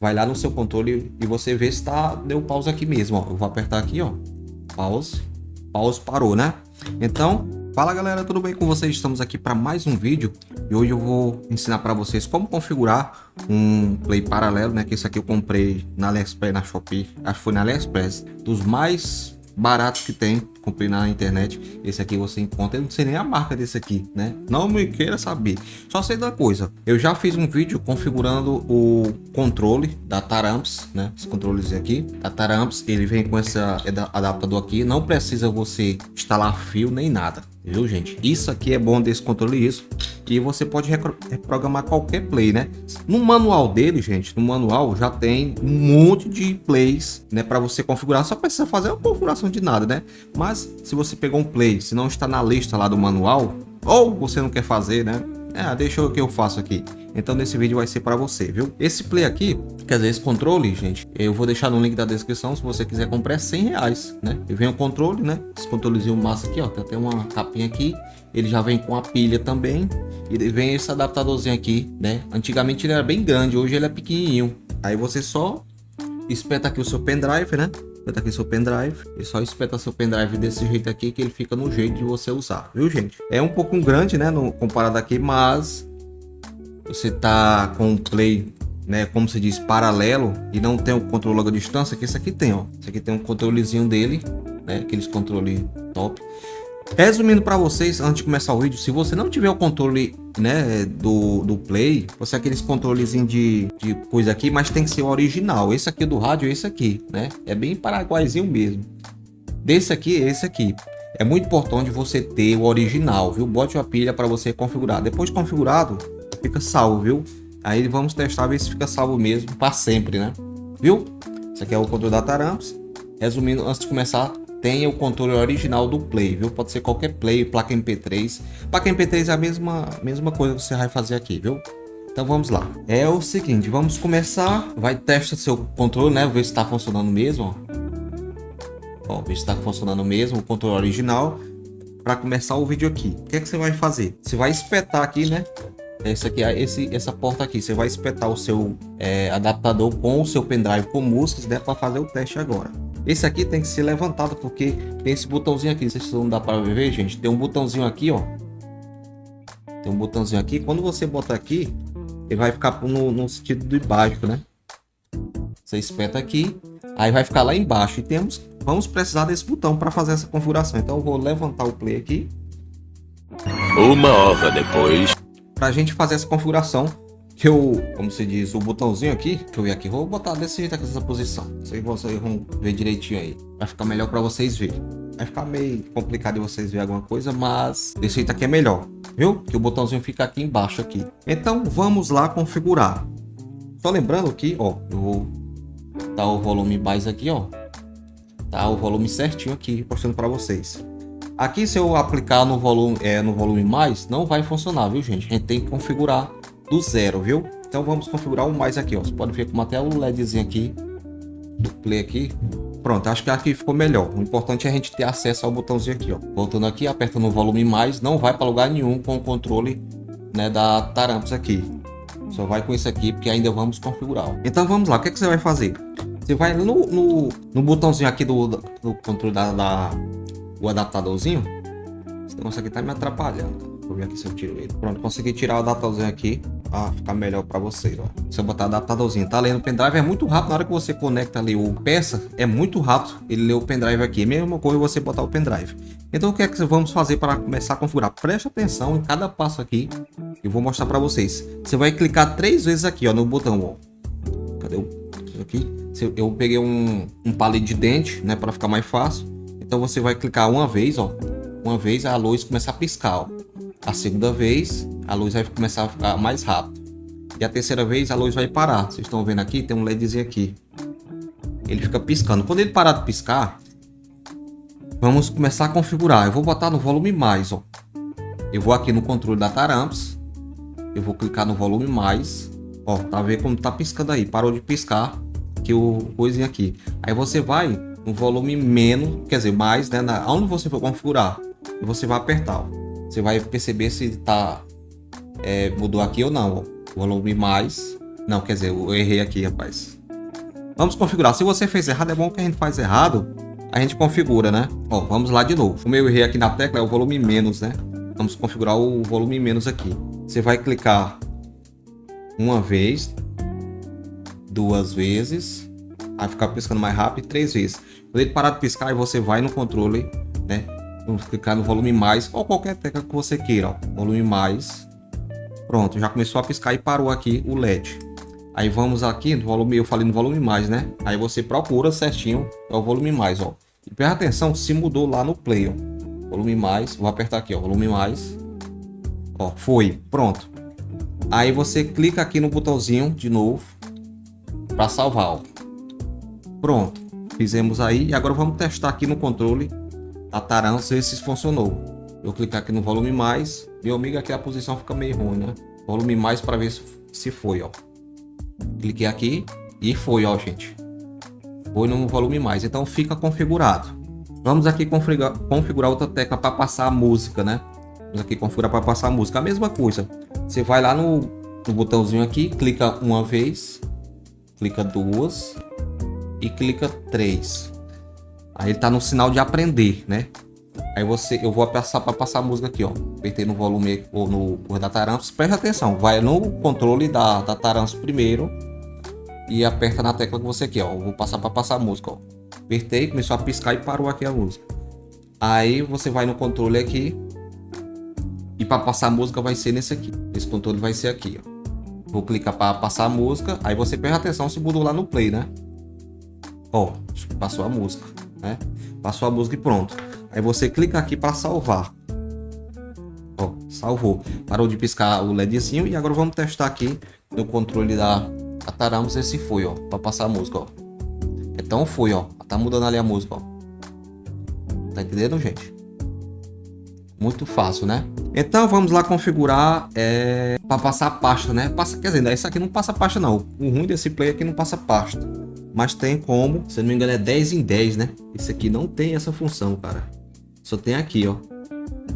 vai lá no seu controle e você vê se deu pause aqui mesmo, ó. Eu vou apertar aqui, ó, pause, parou, né? Então, fala galera, tudo bem com vocês? Estamos aqui para mais um vídeo e hoje eu vou ensinar para vocês como configurar um Play paralelo, né? Que esse aqui eu comprei na AliExpress, na Shopee, acho que foi na AliExpress, dos mais baratos que tem, comprei na internet. Esse aqui você encontra, eu não sei nem a marca desse aqui, né? Não me queira saber, só sei da coisa. Eu já fiz um vídeo configurando o controle da Taramps, né? Esse controlezinho aqui da Taramps, ele vem com esse adaptador aqui, não precisa você instalar fio nem nada, viu gente? Isso aqui é bom desse controle, isso, e você pode reprogramar qualquer play, né? No manual dele, gente, no manual já tem um monte de plays, né, para você configurar. Só precisa fazer uma configuração de nada, né? Mas se você pegou um play, se não está na lista lá do manual, ou você não quer fazer, né? Deixa que eu faço aqui. Então nesse vídeo vai ser para você, viu? Esse play aqui, quer dizer, esse controle, gente, eu vou deixar no link da descrição. Se você quiser comprar, é R$100, né? E vem o controle, né? Esse controlezinho massa aqui, ó, tem até uma capinha aqui. Ele já vem com a pilha também. E vem esse adaptadorzinho aqui, né? Antigamente ele era bem grande, hoje ele é pequenininho. Aí você só espeta aqui o seu pendrive, né? Espeta aqui seu pendrive e só espeta seu pendrive desse jeito aqui, que ele fica no jeito de você usar, viu gente? É um pouco grande, né, comparado aqui, mas você tá com o play, né, como se diz, paralelo, e não tem o controle logo à distância, que esse aqui tem, ó. Esse aqui tem um controlezinho dele, né, aqueles controle top. Resumindo para vocês, antes de começar o vídeo, se você não tiver o controle, né, do Play, você aqueles controlezinho de coisa aqui, mas tem que ser o original. Esse aqui do rádio é esse aqui, né? É bem paraguaizinho mesmo. Desse aqui, esse aqui. É muito importante você ter o original, viu? Bote a pilha para você configurar. Depois de configurado, fica salvo, viu? Aí vamos testar, ver se fica salvo mesmo para sempre, né? Viu? Esse aqui é o controle da Taramps. Resumindo, antes de começar, tenha o controle original do Play, viu? Pode ser qualquer Play, placa MP3. Placa MP3 é a mesma coisa que você vai fazer aqui, viu? Então vamos lá. É o seguinte, vamos começar. Vai testar seu controle, né? Ver se está funcionando mesmo, ó. Ver se está funcionando mesmo o controle original. Para começar o vídeo aqui, o que é que você vai fazer? Você vai espetar aqui, né? Esse aqui, essa porta aqui, você vai espetar o seu adaptador com o seu pendrive com músicas, né? Para fazer o teste agora. Esse aqui tem que ser levantado porque tem esse botãozinho aqui. Não sei se não dá para ver, gente. Tem um botãozinho aqui, ó. Tem um botãozinho aqui. Quando você botar aqui, ele vai ficar no sentido de baixo, né? Você espeta aqui, aí vai ficar lá embaixo. E vamos precisar desse botão para fazer essa configuração. Então eu vou levantar o play aqui. 1 hora depois. Para a gente fazer essa configuração, como se diz, o botãozinho aqui, deixa eu ver aqui, vou botar desse jeito aqui, nessa posição. Isso aí vocês vão ver direitinho aí, vai ficar melhor para vocês verem. Vai ficar meio complicado de vocês verem alguma coisa, mas desse jeito aqui é melhor, viu? Que o botãozinho fica aqui embaixo aqui. Então vamos lá configurar. Só lembrando aqui, ó, eu vou dar o volume mais aqui, ó. Tá o volume certinho aqui, mostrando para vocês. Aqui se eu aplicar no volume mais, não vai funcionar, viu gente? A gente tem que configurar do zero, viu? Então vamos configurar o mais aqui, ó. Você pode ver como até o LEDzinho aqui do play aqui. Pronto, acho que aqui ficou melhor. O importante é a gente ter acesso ao botãozinho aqui, ó. Voltando aqui, apertando o volume mais, não vai para lugar nenhum com o controle, né, da Taramps aqui. Só vai com isso aqui, porque ainda vamos configurar. Então vamos lá, o que é que você vai fazer? Você vai no botãozinho aqui do controle o adaptadorzinho. Esse negócio aqui tá me atrapalhando. Vou ver aqui se eu tiro ele. Pronto, consegui tirar o adaptadorzinho aqui. Ficar melhor para vocês, ó. Se eu botar o adaptadorzinho, tá lendo o pendrive, é muito rápido. Na hora que você conecta ali o peça, é muito rápido ele lê o pendrive aqui. Mesma coisa você botar o pendrive. Então o que é que vamos fazer para começar a configurar? Preste atenção em cada passo aqui. Eu vou mostrar para vocês. Você vai clicar 3 vezes aqui, ó, no botão, ó. Cadê o aqui? Eu peguei um palito de dente, né, para ficar mais fácil. Então você vai clicar uma vez, ó. Uma vez a luz começar a piscar, ó. A segunda vez a luz vai começar a ficar mais rápido. E a terceira vez a luz vai parar. Vocês estão vendo aqui? Tem um LEDzinho aqui. Ele fica piscando. Quando ele parar de piscar, vamos começar a configurar. Eu vou botar no volume mais, ó. Eu vou aqui no controle da Taramps. Eu vou clicar no volume mais. Ó, tá vendo como tá piscando aí? Parou de piscar. Que o coisinho aqui. Aí você vai no volume menos, quer dizer, mais, né? Onde você for configurar. E você vai apertar, ó. Você vai perceber se tá mudou aqui ou não, ó. Volume mais, Não, quer dizer, eu errei aqui, rapaz. Vamos configurar. Se você fez errado, é bom que a gente faz errado. A gente configura, né? Ó, vamos lá de novo. Como eu errei aqui na tecla, é o volume menos, né? Vamos configurar o volume menos aqui. Você vai clicar uma vez, duas vezes, vai ficar piscando mais rápido, 3 vezes. Quando ele parar de piscar, aí você vai no controle, né? Vamos clicar no volume mais, ou qualquer tecla que você queira, ó. Volume mais. Pronto, já começou a piscar e parou aqui o LED. Aí vamos aqui no volume, eu falei no volume mais, né? Aí você procura certinho, é o volume mais, ó. E presta atenção se mudou lá no play, ó. Volume mais, vou apertar aqui, ó, volume mais. Ó, foi, pronto. Aí você clica aqui no botãozinho de novo para salvar, ó. Pronto, fizemos aí e agora vamos testar aqui no controle da Taransas ver se funcionou. Eu clicar aqui no volume mais, meu amigo, aqui a posição fica meio ruim, né? Volume mais para ver se foi, ó. Cliquei aqui e foi, ó, gente. Foi no volume mais, então fica configurado. Vamos aqui configurar outra tecla para passar a música, né? Vamos aqui configurar para passar a música. A mesma coisa. Você vai lá no botãozinho aqui, clica uma vez, clica duas e clica 3. Aí ele tá no sinal de aprender, né? Aí eu vou passar para passar a música aqui, ó. Apertei no volume ou no da Taransas. Presta atenção, vai no controle da Taransas primeiro e aperta na tecla que você quer, ó. Eu vou passar para passar a música, ó. Apertei, começou a piscar e parou aqui a música. Aí você vai no controle aqui e para passar a música vai ser nesse aqui. Esse controle vai ser aqui, ó. Vou clicar para passar a música. Aí você presta atenção se mudou lá no play, né? Ó, passou a música, né? Passou a música e pronto. Aí você clica aqui para salvar. Ó, salvou. Parou de piscar o LEDzinho e agora vamos testar aqui no controle da Taransas se foi, ó, para passar a música, ó. Então foi, ó. Tá mudando ali a música, ó. Tá entendendo, gente? Muito fácil, né? Então vamos lá configurar para passar a pasta, né? Quer dizer, esse aqui não passa pasta não. O ruim desse play aqui não passa pasta. Mas tem como, se não me engano é 10 em 10, né? Esse aqui não tem essa função, cara. Só tem aqui, ó.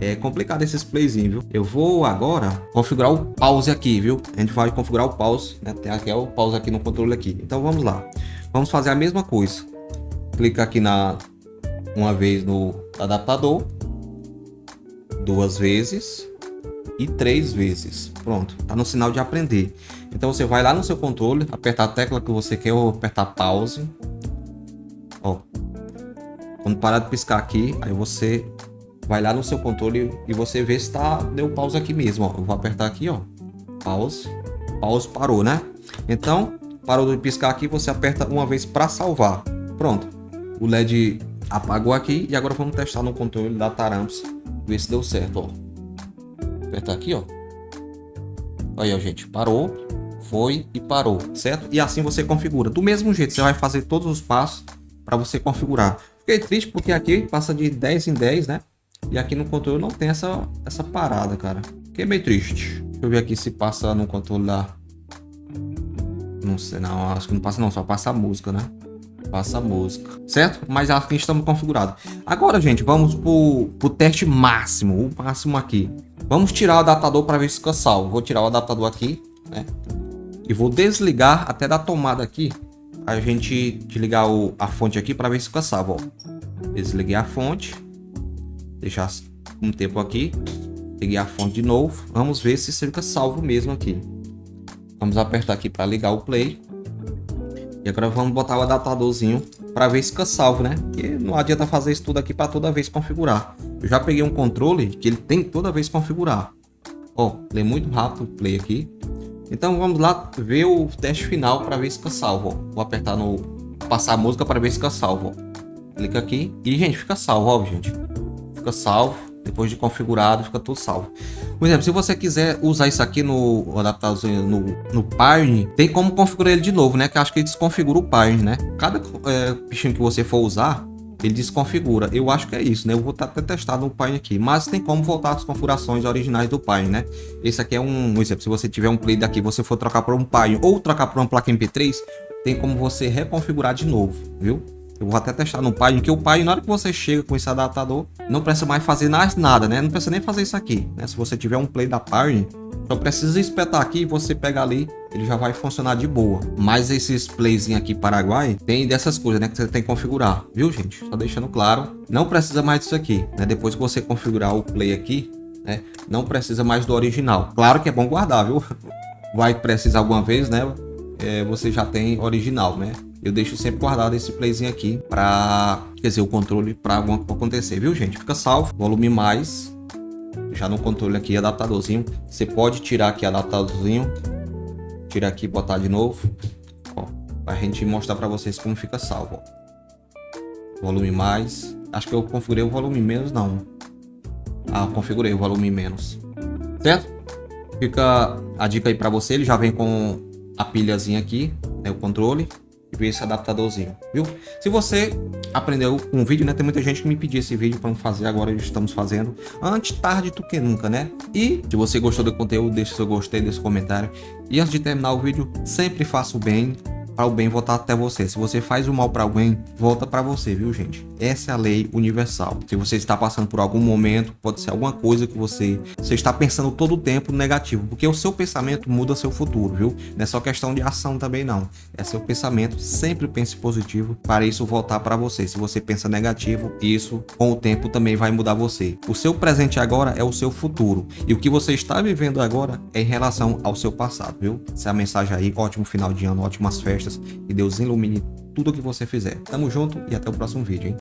É complicado esses playzinhos, viu? Eu vou agora configurar o pause aqui, viu? A gente vai configurar o pause, né? Tem aqui o pause aqui no controle aqui. Então vamos lá. Vamos fazer a mesma coisa. Clica aqui uma vez no adaptador, duas vezes e 3 vezes. Pronto, tá no sinal de aprender. Então você vai lá no seu controle, apertar a tecla que você quer ou apertar pause. Ó, quando parar de piscar aqui, aí você vai lá no seu controle e você vê se deu pause aqui mesmo, ó. Eu vou apertar aqui, ó, pause, parou, né? Então parou de piscar aqui, você aperta uma vez para salvar. Pronto, o LED apagou aqui e agora vamos testar no controle da Taransas, ver se deu certo, ó. Apertar aqui, ó. Aí, ó, gente, parou, foi e parou, certo? E assim você configura. Do mesmo jeito, você vai fazer todos os passos para você configurar. Fiquei triste porque aqui passa de 10 em 10, né? E aqui no controle não tem essa parada, cara. Fiquei meio triste. Deixa eu ver aqui se passa no controle da... Não sei, não. Acho que não passa não, só passa a música, né? Passa a música, certo? Mas aqui estamos configurados. Agora, gente, vamos pro teste máximo. O máximo aqui. Vamos tirar o adaptador para ver se fica salvo. Vou tirar o adaptador aqui, né? E vou desligar até da tomada aqui. A gente desligar a fonte aqui para ver se fica salvo, ó. Desliguei a fonte. Deixar um tempo aqui. Liguei a fonte de novo. Vamos ver se fica salvo mesmo aqui. Vamos apertar aqui para ligar o play. E agora vamos botar o adaptadorzinho para ver se fica salvo, né? Porque não adianta fazer isso tudo aqui para toda vez configurar. Eu já peguei um controle que ele tem que toda vez configurar. Ó, ele é muito rápido o play aqui. Então vamos lá ver o teste final para ver se fica salvo, ó. Vou apertar no passar a música para ver se fica salvo, ó. Clica aqui e, gente, fica salvo, ó, gente. Fica salvo. Depois de configurado, fica tudo salvo. Por exemplo, se você quiser usar isso aqui no adaptadorzinho no Pine, tem como configurar ele de novo, né? Que eu acho que ele desconfigura o Pine, né? Cada bichinho que você for usar, ele desconfigura. Eu acho que é isso, né? Eu vou até testar no Pine aqui. Mas tem como voltar às configurações originais do Pine, né? Esse aqui é um exemplo. Se você tiver um play daqui, você for trocar para um Pine ou trocar para uma placa MP3, tem como você reconfigurar de novo, viu? Eu vou até testar no Pine, que o Pine, na hora que você chega com esse adaptador, não precisa mais fazer nada, né? Não precisa nem fazer isso aqui, né? Se você tiver um play da Pine, Só precisa espetar aqui e você pegar ali, ele já vai funcionar de boa. Mas esses playzinhos aqui Paraguai, tem dessas coisas, né, que você tem que configurar, viu, gente? Só deixando claro, não precisa mais disso aqui, né? Depois que você configurar o play aqui, né, não precisa mais do original. Claro que é bom guardar, viu? Vai precisar alguma vez, né? Você já tem original, né? Eu deixo sempre guardado esse playzinho aqui para, quer dizer, o controle para alguma coisa acontecer, viu, gente? Fica salvo, volume mais, já no controle aqui, adaptadorzinho. Você pode tirar aqui adaptadorzinho, tirar aqui e botar de novo, ó, pra gente mostrar para vocês como fica salvo, ó. Volume mais, acho que eu configurei o volume menos, não. Ah, eu configurei o volume menos, certo? Fica a dica aí para você, ele já vem com a pilhazinha aqui, né, o controle, e vem esse adaptadorzinho, viu? Se você aprendeu um vídeo, né, tem muita gente que me pediu esse vídeo para fazer, agora estamos fazendo, antes tarde do que nunca, né? E se você gostou do conteúdo, deixa seu gostei, deixa seu comentário, e antes de terminar o vídeo, sempre faça o bem, para o bem voltar até você. Se você faz o mal para alguém, volta para você, viu, gente? Essa é a lei universal. Se você está passando por algum momento, pode ser alguma coisa que você está pensando todo o tempo negativo, porque o seu pensamento muda seu futuro, viu? Não é só questão de ação também, não. É seu pensamento, sempre pense positivo para isso voltar para você. Se você pensa negativo, isso com o tempo também vai mudar você. O seu presente agora é o seu futuro, e o que você está vivendo agora é em relação ao seu passado, viu? Essa é a mensagem aí. Ótimo final de ano, ótimas festas, e Deus ilumine tudo o que você fizer. Tamo junto e até o próximo vídeo, hein?